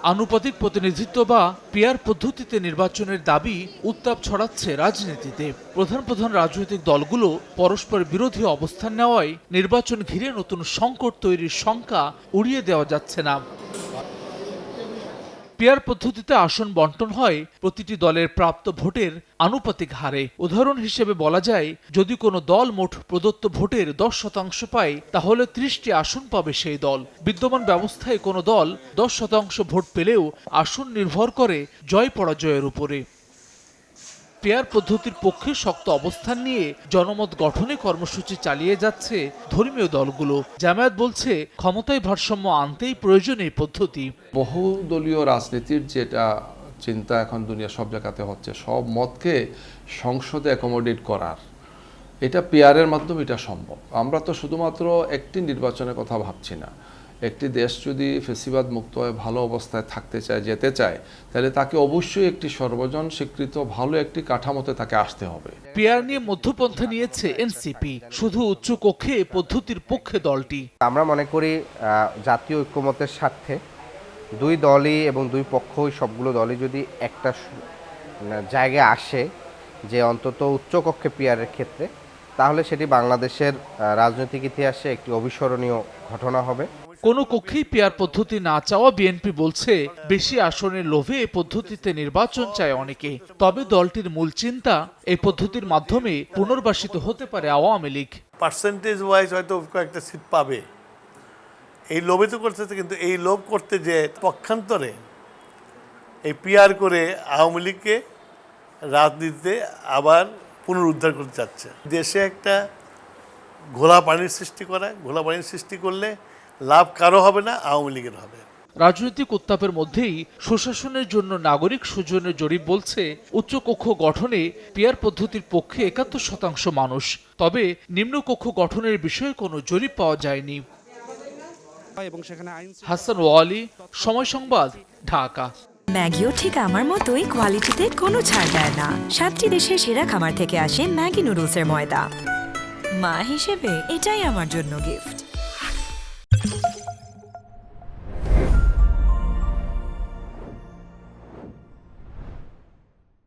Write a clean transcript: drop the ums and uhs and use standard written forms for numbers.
আনুপাতিক প্রতিনিধিত্ব বা পিআর পদ্ধতিতে নির্বাচনের দাবি উত্তাপ ছড়াচ্ছে রাজনীতিতে। প্রধান প্রধান রাজনৈতিক দলগুলো পরস্পর বিরোধী অবস্থান নেওয়ায় নির্বাচন ঘিরে নতুন সংকট তৈরির শঙ্কা উড়িয়ে দেওয়া যাচ্ছে না। পিআর পদ্ধতিতে আসন বণ্টন হয় প্রতিটি দলের প্রাপ্ত ভোটের আনুপাতিক হারে। উদাহরণ হিসেবে বলা যায়, যদি কোনো দল মোট প্রদত্ত ভোটের 10% পায়, তাহলে 30টি আসন পাবে সেই দল। বিদ্যমান ব্যবস্থায় কোনো দল 10% ভোট পেলেও আসন নির্ভর করে জয় পরাজয়ের উপরে। পিআর পদ্ধতির পক্ষে শক্ত অবস্থান নিয়ে জনমত গঠনে কর্মসূচি চালিয়ে যাচ্ছে ধর্মীয় দলগুলো। জামায়াত বলছে, ক্ষমতায় ভারসাম্য আনতেই প্রয়োজন এই পদ্ধতি। বহুদলীয় রাজনীতির যেটা চিন্তা এখন দুনিয়া সব জায়গাতে হচ্ছে, সব মতকে সংসদে অ্যাকোমোডেট করার, এটা পিআরের মাধ্যমে এটা সম্ভব। আমরা তো শুধুমাত্র একটি নির্বাচনের কথা ভাবছি না। একটি দেশ যদি ফেসিবাদ মুক্ত হয়ে ভালো অবস্থায় থাকতে চায়, যেতে চায়, তাহলে তাকে অবশ্যই একটি সর্বজন স্বীকৃত ভালো একটি কাঠামোতে তাকে আসতে হবে। পিআর নিয়ে মধ্যপন্থা নিয়েছে এনসিপি, শুধু উচ্চ কক্ষে এ পদ্ধতির পক্ষে দলটি। আমরা মনে করি জাতীয় ঐক্যমতের স্বার্থে দুই দলই এবং দুই পক্ষই সবগুলো দলই যদি একটা জায়গায় আসে যে অন্তত উচ্চকক্ষে পিআরের ক্ষেত্রে, তাহলে সেটি বাংলাদেশের রাজনৈতিক ইতিহাসে একটি অবিস্মরণীয় ঘটনা হবে। কোনো কক্ষেই পিআর পদ্ধতি না চাওয়া বিএনপি বলছে, বেশি আসনের লোভে এ পদ্ধতিতে নির্বাচন চায় অনেকে। তবে দলটির মূল চিন্তা, এই পদ্ধতির মাধ্যমে পুনর্বাসিত হতে পারে আওয়ামী লীগ। পার্সেন্টেজ ওয়াইজ হয়তো কয়েকটা সিট পাবে, এই লোভে তো করতেছে। কিন্তু এই লোভ করতে যে পক্ষান্তরে এই পিআর করে আওয়ামী লীগকে রাজনীতিতে আবার পুনরুদ্ধার করতে চাচ্ছে। দেশে একটা ঘোলা পানির সৃষ্টি করা, ঘোলা পানির সৃষ্টি করলে লাভ কারো হবে না, আওয়ামী লীগের হবে। রাজনৈতিক উত্তাপের মধ্যেই সুশাসনের জন্য নাগরিক সুজনের জরিপ বলছে, উচ্চকক্ষ গঠনে পিআর পদ্ধতির পক্ষে ৭১% মানুষ। তবে নিম্নকক্ষ গঠনের বিষয়ে কোনো জরিপ পাওয়া যায়নি। হাসান ওয়ালি, সময় সংবাদ, ঢাকা। ম্যাগিও ঠিক আমার মতোই কোয়ালিটিতে কোনো ছাড় দেয় না। 7টি দেশের সেরা খামার থেকে আসে ম্যাগি নুডলসের ময়দা। মা হিসেবে এটাই আমার জন্য গিফট।